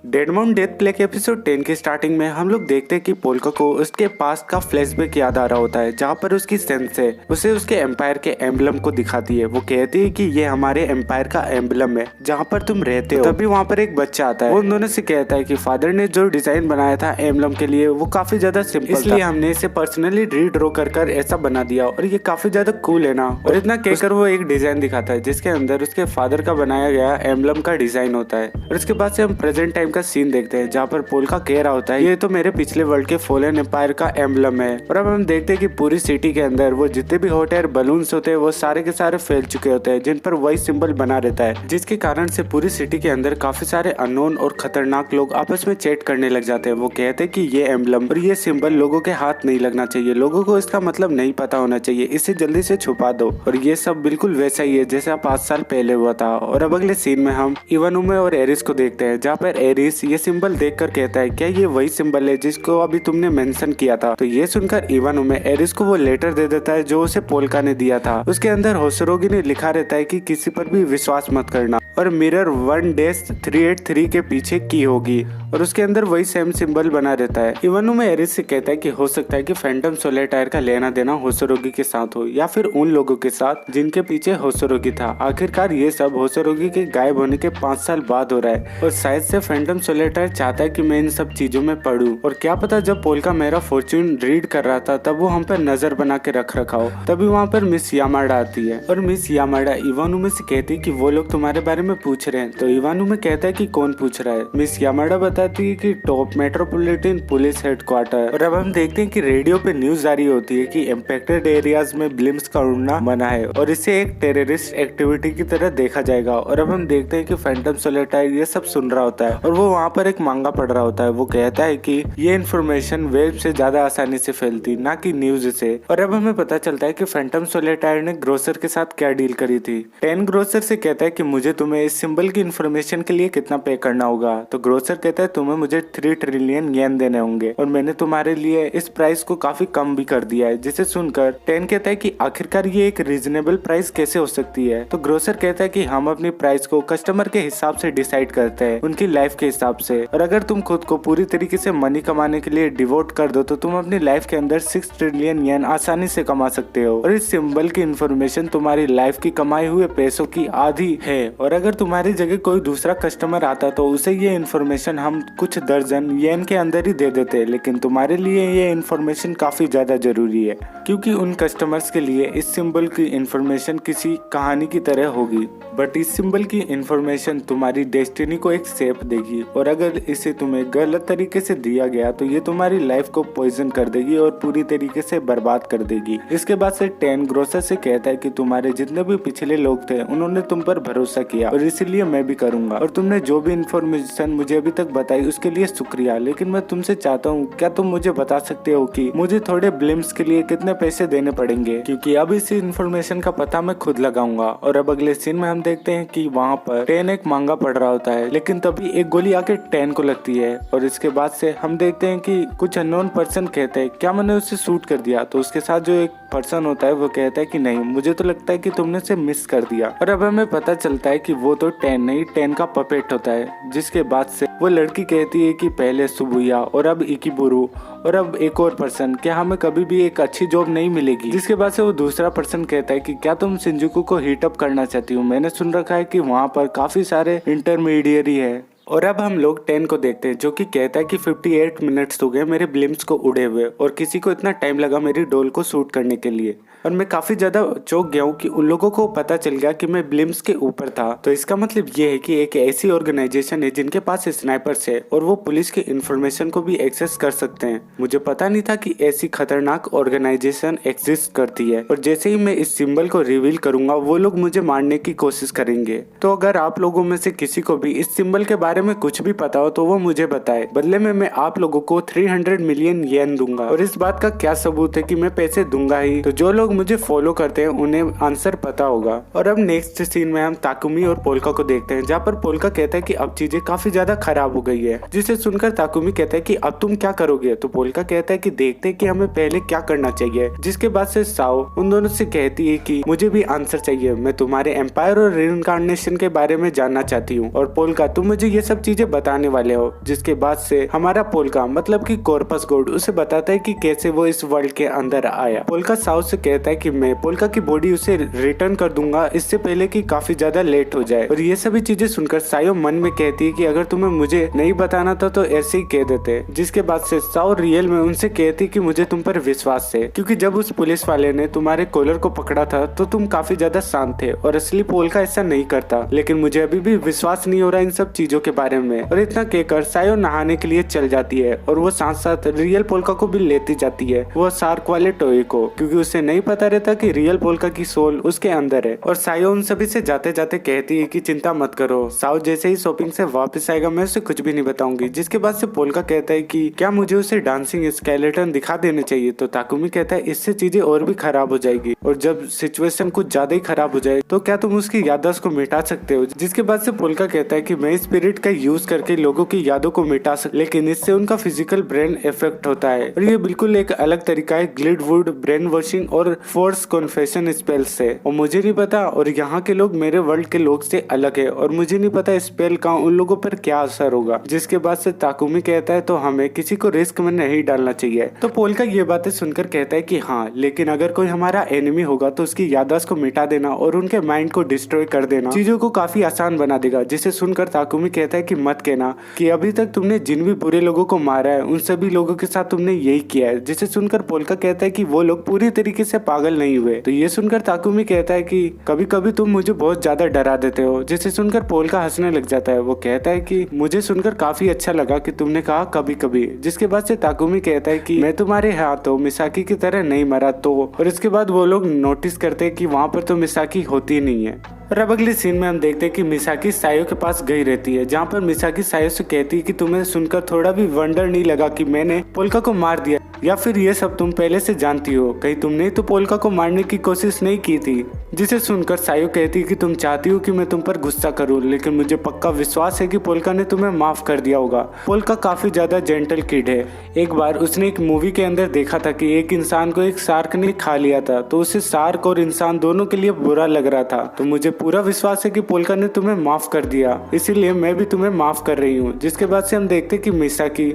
डेडमॉन death play के episode 10 की starting में हम लोग देखते हैं कि पोल्का को उसके पास्ट का फ्लैशबैक याद आ रहा होता है, जहाँ पर उसकी सेंस है उसे उसके एम्पायर के एम्बलम को दिखाती है। वो कहती है कि ये हमारे एम्पायर का एम्बलम है जहाँ पर तुम रहते हो। तभी वहाँ पर एक बच्चा आता है, वो उन दोनों से कहता है कि फादर ने जो डिजाइन बनाया था एम्बलम के लिए वो काफी ज्यादा सिंपल, इसलिए हमने इसे पर्सनली रीड्रॉ कर ऐसा बना दिया और ये काफी ज्यादा कूल है ना। और इतना कहकर वो एक डिजाइन दिखाता है जिसके अंदर उसके फादर का बनाया गया एम्बलम का डिजाइन होता है। और इसके बाद से हम प्रेजेंट टाइम का सीन देखते हैं जहाँ पर पोल्का कह रहा होता है ये तो मेरे पिछले वर्ल्ड के फॉलन एम्पायर का एम्बलम है। और अब हम देखते हैं कि पूरी सिटी के अंदर वो जितने भी हॉट एयर बलून्स होते हैं वो सारे के सारे फैल चुके होते हैं जिन पर वही सिंबल बना रहता है, जिसके कारण से पूरी सिटी के अंदर काफी सारे अननोन और खतरनाक लोग आपस में चैट करने लग जाते हैं। वो कहते हैं कि ये एम्बलम और ये सिंबल लोगों के हाथ नहीं लगना चाहिए, लोगों को इसका मतलब नहीं पता होना चाहिए, इसे जल्दी से छुपा दो। और ये सब बिल्कुल वैसा ही है जैसा 5 साल पहले हुआ था। और अब अगले सीन में हम इवानुमे और एरिस को देखते हैं जहाँ पर एरिस ये सिंबल देखकर कहता है क्या ये वही सिंबल है जिसको अभी तुमने मेंशन किया था। तो ये सुनकर इवानुमे एरिस को वो लेटर दे देता है जो उसे पोल्का ने दिया था। उसके अंदर होसरोगी ने लिखा रहता है कि किसी पर भी विश्वास मत करना और मिरर 1-383 के पीछे की होगी और उसके अंदर वही सेम सिंबल बना रहता है। इवानुमे एरिस से कहता है कि हो सकता है कि फैंटम सोलेटायर का लेना देना होसरोगी के साथ हो या फिर उन लोगों के साथ जिनके पीछे होसरोगी था। आखिरकार ये सब होसरोगी के गायब होने के 5 साल बाद हो रहा है और शायद से फैंटम सोलेटायर चाहता है कि मैं इन सब चीजों में पढ़ूं। और क्या पता जब पोल्का मेरा फॉर्च्यून रीड कर रहा था तब वो हम पर नजर बना के रख रखा हो। तभी वहाँ पर मिस यामाडा आती है और मिस यामाडा इवानुमे से कहती है कि वो लोग तुम्हारे बारे में पूछ रहे हैं। तो इवानुमे कहता है कि कौन पूछ रहा है। मिस यामाडा बताती है कि टॉप मेट्रोपॉलिटन पुलिस हेडक्वार्टर। और अब हम देखते हैं कि रेडियो पे न्यूज जारी होती है कि इम्पैक्टेड एरियाज में ब्लिम्स का उड़ना मना है और इसे एक टेररिस्ट एक्टिविटी की तरह देखा जाएगा। और अब हम देखते हैं कि फैंटम सोलेटायर ये सब सुन रहा होता है और वो वहाँ पर एक मांगा पढ़ रहा होता है। वो कहता है कि ये इन्फॉर्मेशन वेब से ज्यादा आसानी से फैलती ना कि न्यूज से। और अब हमें पता चलता है कि फैंटम सोलेटायर ने ग्रोसर के साथ क्या डील करी थी। 10 ग्रोसर से कहता है कि मुझे तुम्हें इस सिंबल की इन्फॉर्मेशन के लिए कितना पे करना होगा। तो ग्रोसर कहता है तुम्हें मुझे 3 ट्रिलियन येन देने होंगे और मैंने तुम्हारे लिए इस प्राइस को काफी कम भी कर दिया है। जिसे सुनकर 10 कहता है कि आखिरकार ये एक रीजनेबल प्राइस कैसे हो सकती है। तो ग्रोसर कहता है कि हम अपनी प्राइस को कस्टमर के हिसाब से डिसाइड करते हैं, उनकी लाइफ के हिसाब से। और अगर तुम खुद को पूरी तरीके से मनी कमाने के लिए डिवोट कर दो तो तुम अपनी लाइफ के अंदर 6 ट्रिलियन येन आसानी से कमा सकते हो। और इस सिंबल की इन्फॉर्मेशन तुम्हारी लाइफ की कमाए हुए पैसों की आधी है। और अगर तुम्हारी जगह कोई दूसरा कस्टमर आता तो उसे ये इन्फॉर्मेशन हम कुछ दर्जन येन के अंदर ही दे देते, लेकिन तुम्हारे लिए ये इन्फॉर्मेशन काफी ज्यादा जरूरी है क्योंकि उन कस्टमर्स के लिए इस सिंबल की इन्फॉर्मेशन किसी कहानी की तरह होगी। बट इस सिंबल की इन्फॉर्मेशन तुम्हारी डेस्टिनी को एक शेप देगी और अगर इसे तुम्हें गलत तरीके से दिया गया तो ये तुम्हारी लाइफ को पॉइजन कर देगी और पूरी तरीके से बर्बाद कर देगी। इसके बाद से 10 ग्रोसर से कहता है कि तुम्हारे जितने भी पिछले लोग थे उन्होंने तुम पर भरोसा किया और इसीलिए मैं भी करूंगा। और तुमने जो भी इन्फॉर्मेशन मुझे अभी तक बताई उसके लिए शुक्रिया, लेकिन मैं तुमसे चाहता हूँ क्या तुम मुझे बता सकते हो कि मुझे थोड़े ब्लिम्स के लिए कितने पैसे देने पड़ेंगे, क्योंकि अब इस इन्फॉर्मेशन का पता मैं खुद लगाऊंगा। और अब अगले सीन में हम देखते हैं कि वहाँ पर 10 एक मांगा पढ़ रहा होता है, लेकिन तभी एक गोली आके 10 को लगती है। और इसके बाद से हम देखते हैं कि कुछ अननोन पर्सन कहते हैं क्या मैंने उसे शूट कर दिया। तो उसके साथ जो एक पर्सन होता है वो कहता है कि नहीं, मुझे तो लगता है कि तुमने उसे मिस कर दिया। और अब हमें पता चलता है कि वो तो 10 नहीं 10 का पपेट होता है। जिसके बाद से वो लड़की कहती है कि पहले सुबुया और अब इकिबुरु और अब एक और पर्सन, क्या हमें कभी भी एक अच्छी जॉब नहीं मिलेगी। जिसके बाद से वो दूसरा पर्सन कहता है कि क्या तुम शिंजुकू को हीट अप करना चाहती हो, मैंने सुन रखा है कि वहाँ पर काफी सारे इंटरमीडिएरी है। और अब हम लोग 10 को देखते हैं जो कि कहता है कि 58 मिनट्स हो गए मेरे ब्लिम्स को उड़े हुए और किसी को इतना टाइम लगा मेरी डोल को शूट करने के लिए। और मैं काफी ज्यादा चौंक गया हूँ कि उन लोगों को पता चल गया कि मैं ब्लिम्स के ऊपर था। तो इसका मतलब ये है कि एक ऐसी ऑर्गेनाइजेशन है जिनके पास स्नाइपर्स है और वो पुलिस की इंफॉर्मेशन को भी एक्सेस कर सकते हैं। मुझे पता नहीं था कि ऐसी खतरनाक ऑर्गेनाइजेशन एग्जिस्ट करती है। और जैसे ही मैं इस सिंबल को रिवील करूंगा वो लोग मुझे मारने की कोशिश करेंगे। तो अगर आप लोगों में से किसी को भी इस सिंबल के बारे में कुछ भी पता हो तो वो मुझे बताए, बदले में मैं आप लोगों को 300 मिलियन येन दूंगा। और इस बात का क्या सबूत है कि मैं पैसे दूंगा ही। तो जो लोग मुझे फॉलो करते हैं उन्हें आंसर पता होगा। और अब नेक्स्ट सीन में हम ताकुमी और पोल्का को देखते हैं जहाँ पर पोल्का कहता है कि अब चीजें काफी ज्यादा खराब हो गई है। जिसे सुनकर ताकुमी कहता है कि अब तुम क्या करोगे। तो पोल्का कहता है कि देखते हैं कि हमें पहले क्या करना चाहिए। जिसके बाद से साओ उन दोनों से कहती है कि मुझे भी आंसर चाहिए, मैं तुम्हारे एम्पायर और रीइंकार्नेशन के बारे में जानना चाहती हूँ। और पोल्का तुम मुझे ये सब चीजें बताने वाले हो। जिसके बाद से हमारा पोल्का मतलब कि कॉर्पस गॉड उसे बताता है कि कैसे वो इस वर्ल्ड के अंदर आया। पोल्का साउ से कहता है कि मैं पोल्का की बॉडी उसे रिटर्न कर दूंगा इससे पहले कि काफी ज्यादा लेट हो जाए। और ये सभी चीजें सुनकर सायो मन में कहती है कि अगर तुम्हें मुझे नहीं बताना था तो ऐसे ही कह देते। जिसके बाद से साओ रियल में उनसे कहती कि मुझे तुम पर विश्वास है, क्योंकि जब उस पुलिस वाले ने तुम्हारे कॉलर को पकड़ा था तो तुम काफी ज्यादा शांत थे और असली पोल्का ऐसा नहीं करता। लेकिन मुझे अभी भी विश्वास नहीं हो रहा इन सब चीजों के बारे में। और इतना कहकर सायो नहाने के लिए चल जाती है और वो साथ साथ रियल पोल्का को भी लेती जाती है, वो शार्क वाले टॉय को, क्योंकि उसे नहीं पता रहता कि रियल पोल्का की सोल उसके अंदर है। और सायो उन सभी से जाते जाते कहती है कि चिंता मत करो, साओ जैसे ही शॉपिंग से वापस आएगा मैं उसे कुछ भी नहीं बताऊंगी। जिसके बाद से पोल्का कहता है कि क्या मुझे उसे डांसिंग स्केलेटन दिखा देने चाहिए, तो ताकुमी कहता है इससे चीजें और भी खराब हो जाएगी और जब सिचुएशन कुछ ज्यादा ही खराब हो जाए तो क्या तुम उसकी याददाश्त को मिटा सकते हो। जिसके बाद से पोल्का कहता है कि मैं स्पिरिट का यूज करके लोगों की यादों को मिटा सकता, लेकिन इससे उनका फिजिकल ब्रेन इफेक्ट होता है और ये बिल्कुल एक अलग तरीका है ग्लिडवुड ब्रेन वॉशिंग और फोर्स कॉन्फेशन स्पेल से। और मुझे नहीं पता और यहाँ के लोग मेरे वर्ल्ड के लोग से अलग है और मुझे नहीं पता स्पेल का उन लोगों पर क्या असर होगा। जिसके बाद से ताकुमी कहता है तो हमें किसी को रिस्क में नहीं डालना चाहिए। तो पोल्का ये बातें सुनकर कहता है कि हाँ, लेकिन अगर कोई हमारा एनिमी होगा तो उसकी याददाश्त को मिटा देना और उनके माइंड को डिस्ट्रॉय कर देना चीजों को काफी आसान बना देगा। जिसे सुनकर ताकुमी कहता है कि मत कहना कि अभी तक तुमने जिन भी बुरे लोगों को मारा है उन सभी लोगों के साथ तुमने यही किया है। जिसे सुनकर पोल्का कहता है कि वो लोग पूरी तरीके से पागल नहीं हुए। तो ये सुनकर ताकुमी कहता है कि कभी कभी तुम मुझे बहुत ज्यादा डरा देते हो। जिसे सुनकर पोल्का हंसने लग जाता है। वो कहता है कि मुझे सुनकर काफी अच्छा लगा कि तुमने कहा कभी कभी। जिसके बाद से ताकुमी कहता है कि मैं तुम्हारे हाथों मिसाकी की तरह नहीं मरा तो। और इसके बाद वो लोग नोटिस करते हैं कि वहाँ पर तो मिसाकी होती नहीं है। और अब अगले सीन में हम देखते हैं कि मिसाकी सायो के पास गई रहती है, जहाँ पर मिसाकी सायो से कहती है कि तुम्हें सुनकर थोड़ा भी वंडर नहीं लगा कि मैंने पोल्का को मार दिया, या फिर ये सब तुम पहले से जानती हो, कहीं तुमने तो पोल्का को मारने की कोशिश नहीं की थी। जिसे सुनकर सायो कहती है कि तुम चाहती हो कि मैं तुम पर गुस्सा करूं, लेकिन मुझे पक्का विश्वास है कि पोल्का ने तुम्हें माफ कर दिया होगा। पोल्का काफी ज्यादा जेंटल किड है। एक बार उसने एक मूवी के अंदर देखा था कि एक इंसान को एक शार्क ने खा लिया था, तो उसे शार्क और इंसान दोनों के लिए बुरा लग रहा था। तो मुझे पूरा विश्वास है कि पोल्का ने तुम्हें माफ कर दिया, इसीलिए मैं भी तुम्हें माफ कर रही हूँ। जिसके बाद से हम देखते कि मिसाकी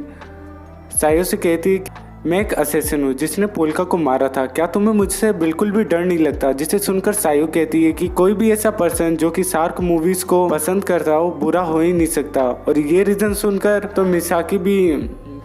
सायो से कहती है मैं एक असैसिन हूँ जिसने पोल्का को मारा था, क्या तुम्हें मुझसे बिल्कुल भी डर नहीं लगता। जिसे सुनकर सायो कहती है कि कोई भी ऐसा पर्सन जो कि शार्क मूवीज को पसंद करता हो बुरा हो ही नहीं सकता। और ये रीजन सुनकर तो मिसाकी भी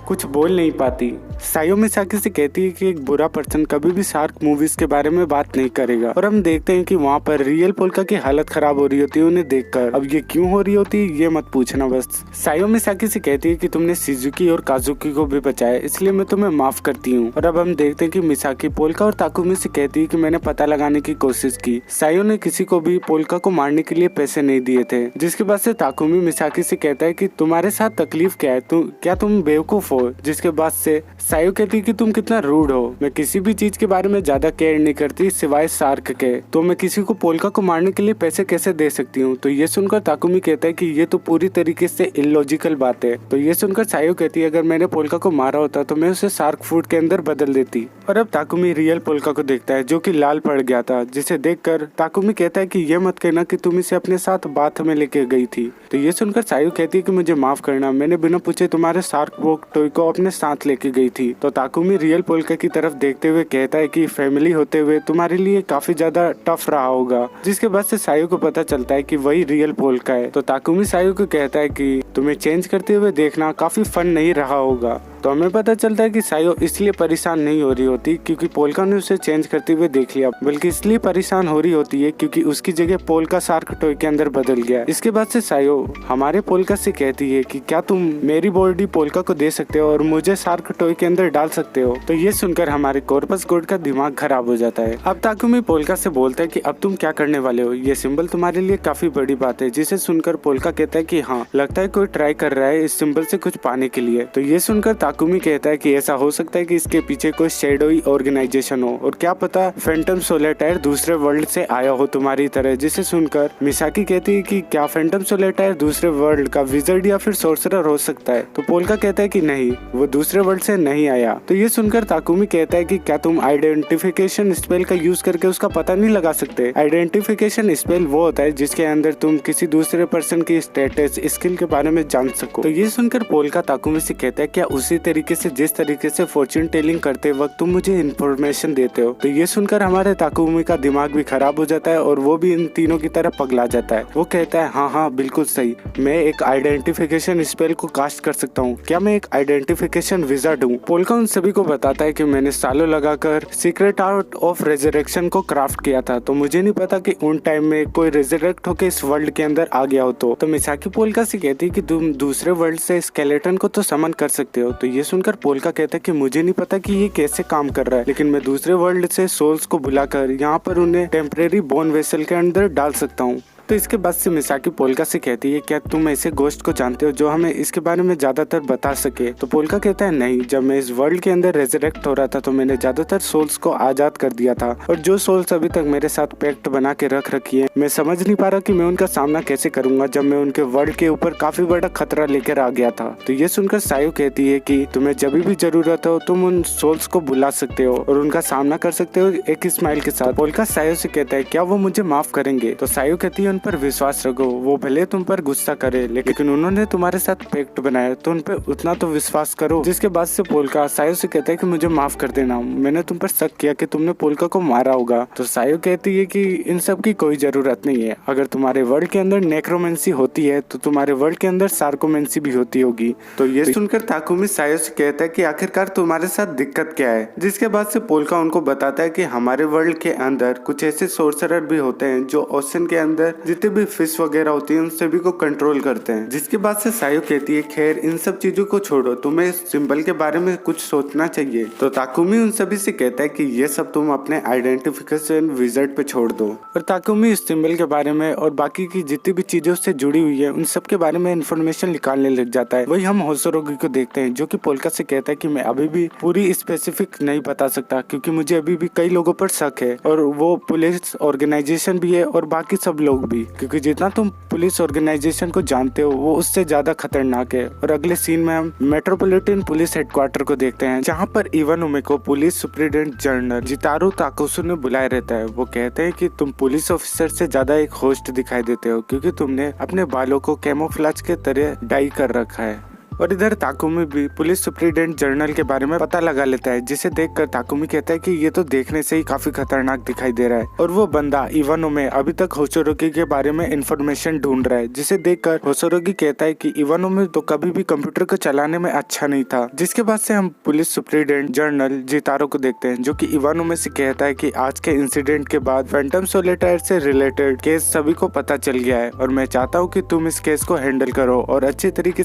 कुछ बोल नहीं पाती। सायो मिसाकी से कहती है कि एक बुरा पर्सन कभी भी शार्क मूवीज के बारे में बात नहीं करेगा। और हम देखते हैं कि वहाँ पर रियल पोल्का की हालत खराब हो रही होती है उन्हें देखकर। अब ये क्यों हो रही होती है ये मत पूछना बस। सायो मिसाकी से कहती है कि तुमने शिजुकी और काजुकी को भी बचाया, इसलिए मैं तुम्हें माफ करती हूँ। और अब हम देखते हैं कि मिसाकी पोल्का और ताकुमी से कहती है कि मैंने पता लगाने की कोशिश की, सायो ने किसी को भी पोल्का को मारने के लिए पैसे नहीं दिए थे। जिसके बाद से ताकुमी मिसाकी से कहता है कि तुम्हारे साथ तकलीफ क्या है, क्या तुम बेवकूफ हो। जिसके बाद से सायो कहती कि तुम कितना रूड हो, मैं किसी भी चीज के बारे में ज्यादा केयर नहीं करती सिवाय शार्क के, तो मैं किसी को पोल्का को मारने के लिए पैसे कैसे दे सकती हूँ। तो ये सुनकर ताकुमी कहता है कि ये तो पूरी तरीके से इलॉजिकल बात है। तो ये सुनकर सायो कहती है अगर मैंने पोल्का को मारा होता तो मैं उसे शार्क फूड के अंदर बदल देती। और अब ताकुमी रियल पोल्का को देखता है जो कि लाल पड़ गया था, जिसे देखकर ताकुमी कहता है कि ये मत कहना कि तुम इसे अपने साथ बाथ में लेके गई थी। तो ये सुनकर सायो कहती है कि मुझे माफ करना, मैंने बिना पूछे तुम्हारे शार्क वॉक टॉय को अपने साथ लेके गई थी। तो ताकुमी रियल पोल्का की तरफ देखते हुए कहता है कि फैमिली होते हुए तुम्हारे लिए काफी ज्यादा टफ रहा होगा। जिसके बाद से सायो को पता चलता है कि वही रियल पोल्का है। तो ताकुमी सायो को कहता है कि तुम्हें चेंज करते हुए देखना काफी फन नहीं रहा होगा। तो हमें पता चलता है कि सायो इसलिए परेशान नहीं हो रही होती क्योंकि पोल्का ने उसे चेंज करते हुए देख लिया, बल्कि इसलिए परेशान हो रही होती है क्योंकि उसकी जगह पोल्का शार्क टॉय के अंदर बदल गया। इसके बाद से सायो हमारे पोल्का से कहती है कि क्या तुम मेरी बॉडी पोल्का को दे सकते हो और मुझे शार्क टॉय के अंदर डाल सकते हो। तो ये सुनकर हमारे कॉर्पस गॉड का दिमाग खराब हो जाता है। अब ताकुमी पोल्का से बोलता है कि अब तुम क्या करने वाले हो, ये सिंबल तुम्हारे लिए काफी बड़ी बात है। जिसे सुनकर पोल्का कहता है कि हाँ, लगता है कोई ट्राई कर रहा है इस सिंबल से कुछ पाने के लिए। तो ये सुनकर ताकुमी कहता है कि ऐसा हो सकता है कि इसके पीछे कोई शैडोई ऑर्गेनाइजेशन हो और क्या पता फैंटम सोलेटायर दूसरे वर्ल्ड से आया हो तुम्हारी तरह। जिसे सुनकर मिसाकी कहती है कि क्या फैंटम सोलेटायर दूसरे वर्ल्ड का विजर्ड या फिर सोर्सरर हो सकता है। तो पोल्का कहता है कि नहीं, वो दूसरे वर्ल्ड से नहीं आया। तो ये सुनकर ताकुमी कहता है कि क्या तुम आइडेंटिफिकेशन स्पेल का यूज करके उसका पता नहीं लगा सकते। आइडेंटिफिकेशन स्पेल वो होता है जिसके अंदर तुम किसी दूसरे पर्सन की स्टेटस स्किल के बारे में जान सको। तो ये सुनकर पोल्का ताकुमी से कहता है क्या उसी तरीके से जिस तरीके से फॉर्च्यून टेलिंग करते वक्त तुम मुझे इन्फॉर्मेशन देते हो। तो ये सुनकर हमारे ताकुमी का दिमाग भी खराब हो जाता है और वो भी इन तीनों की तरह पगला जाता है। वो कहता है हाँ बिल्कुल सही, मैं एक आइडेंटिफिकेशन स्पेल को कास्ट कर सकता हूँ। क्या मैं एक आइडेंटिफिकेशन विजार्ड हूँ? पोल्का उन सभी को बताता है कि मैंने सालों लगाकर सीक्रेट आर्ट ऑफ रेजरेक्शन को क्राफ्ट किया था, तो मुझे नहीं पता कि उन टाइम में कोई रेजरेक्ट होकर इस वर्ल्ड के अंदर आ गया हो। तो मिसाकी पोल्का से कहती है कि तुम दूसरे वर्ल्ड से स्केलेटन को तो समन कर सकते हो। तो ये सुनकर पोल्का कहता है कि मुझे नहीं पता कि ये कैसे काम कर रहा है, लेकिन मैं दूसरे वर्ल्ड से सोल्स को बुलाकर यहाँ पर उन्हें टेम्परेरी बोन वेसल के अंदर डाल सकता हूँ। तो इसके बाद से मिसाकी पोल्का से कहती है क्या तुम ऐसे गोस्ट को जानते हो जो हमें इसके बारे में ज्यादातर बता सके। तो पोल्का कहता है नहीं, जब मैं इस वर्ल्ड के अंदर रेजरेक्ट हो रहा था तो मैंने ज्यादातर सोल्स को आजाद कर दिया था और जो सोल्स अभी तक मेरे साथ पैक्ट बना के रख रखी है, मैं समझ नहीं पा रहा कि मैं उनका सामना कैसे करूंगा जब मैं उनके वर्ल्ड के ऊपर काफी बड़ा खतरा लेकर आ गया था। तो ये सुनकर सायो कहती है कि तुम्हें जब भी जरूरत हो तुम उन सोल्स को बुला सकते हो और उनका सामना कर सकते हो एक स्माइल के साथ। पोल्का सायो से कहता है क्या वो मुझे माफ करेंगे। तो सायो कहती है उन पर विश्वास रखो, वो भले तुम पर गुस्सा करे लेकिन उन्होंने तुम्हारे साथ पैक्ट बनाया तो उन पे उतना तो विश्वास करो। जिसके बाद से पोल्का सायो से कहता है कि मुझे माफ कर देना, मैंने तुम पर शक किया कि तुमने पोल्का को मारा होगा। तो सायो कहती है कि इन सब की कोई जरूरत नहीं है, अगर तुम्हारे वर्ल्ड के अंदर नेक्रोमेंसी होती है तो तुम्हारे वर्ल्ड के अंदर सार्कोमेंसी भी होती होगी। तो ये सुनकर ताकुमी सायो से कहता है कि आखिरकार तुम्हारे साथ दिक्कत क्या है। जिसके बाद से पोल्का उनको बताता है कि हमारे वर्ल्ड के अंदर कुछ ऐसे सोर्सरर भी होते हैं जो ओशन के अंदर जितने भी फिश वगैरह होती है उन सभी को कंट्रोल करते हैं। जिसके बाद से सायो कहती है खैर इन सब चीजों को छोड़ो, तुम्हें सिंबल के बारे में कुछ सोचना चाहिए। तो ताकुमी उन सभी से कहता है कि ये सब तुम अपने आइडेंटिफिकेशन विजर्ड पे छोड़ दो। और ताकुमी इस सिंबल के बारे में और बाकी की जितनी भी चीजों से जुड़ी हुई है उन सब के बारे में इन्फॉर्मेशन निकालने लग जाता है। वही हम होसोरोगी को देखते हैं जो कि पोल्का से कहता है कि मैं अभी भी पूरी स्पेसिफिक नहीं बता सकता क्योंकि मुझे अभी भी कई लोगों पर शक है और वो पुलिस ऑर्गेनाइजेशन भी है और बाकी सब लोग भी, क्योंकि जितना तुम पुलिस ऑर्गेनाइजेशन को जानते हो वो उससे ज्यादा खतरनाक है। और अगले सीन में हम मेट्रोपॉलिटन पुलिस हेडक्वार्टर को देखते हैं जहाँ पर इवन उमे को पुलिस सुप्रिटेंडेंट जनरल जितारो ताकुसु ने बुलाया रहता है। वो कहते हैं कि तुम पुलिस ऑफिसर से ज्यादा एक होस्ट दिखाई देते हो क्योंकि तुमने अपने बालों को कैमोफ्लेज के तरह डाई कर रखा है। और इधर ताकुमी भी पुलिस सुप्रिटेंडेंट जनरल के बारे में पता लगा लेता है, जिसे देखकर ताकुमी कहता है कि ये तो देखने से ही काफी खतरनाक दिखाई दे रहा है। और वो बंदा इवानो में अभी तक होसोरोगी के बारे में इंफॉर्मेशन ढूंढ रहा है, जिसे देखकर होसोरोगी कहता है कि इवानो में तो कभी भी कंप्यूटर को चलाने में अच्छा नहीं था। जिसके बाद से हम पुलिस सुप्रिटेंडेंट जनरल जितारो को देखते हैं जो कि इवानो में से कहता है कि आज के इंसिडेंट के बाद फैंटम सोलेटायर से रिलेटेड केस सभी को पता चल गया है और मैं चाहता हूँ कि तुम इस केस को हैंडल करो और अच्छी तरीके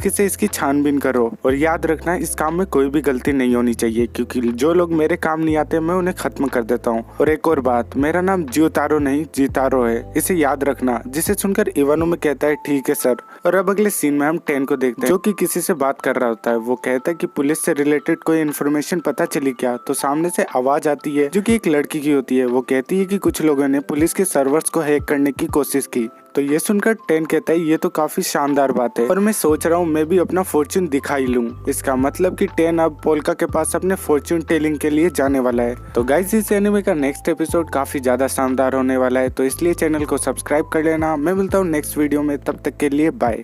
से इसकी छानबीन करो। और याद रखना इस काम में कोई भी गलती नहीं होनी चाहिए क्योंकि जो लोग मेरे काम नहीं आते मैं उन्हें खत्म कर देता हूँ। और एक और बात, मेरा नाम जियोतारो नहीं जितारो है, इसे याद रखना। जिसे सुनकर इवानो में कहता है ठीक है सर। और अब अगले सीन में हम टेन को देखते हैं जो कि किसी से बात कर रहा होता है। वो कहता है कि पुलिस से रिलेटेड कोई इन्फॉर्मेशन पता चली क्या। तो सामने से आवाज आती है जो कि एक लड़की की होती है। वो कहती है कि कुछ लोगों ने पुलिस के सर्वर्स को हैक करने की कोशिश की। तो ये सुनकर टेन कहता है ये तो काफी शानदार बात है और मैं सोच रहा हूँ मैं भी अपना फॉर्च्यून दिखाई लूँ। इसका मतलब कि टेन अब पोल्का के पास अपने फॉर्च्यून टेलिंग के लिए जाने वाला है। तो गाइस इस एनिमे का नेक्स्ट एपिसोड काफी ज्यादा शानदार होने वाला है, तो इसलिए चैनल को सब्सक्राइब कर लेना। मैं मिलता हूँ नेक्स्ट वीडियो में, तब तक के लिए बाय।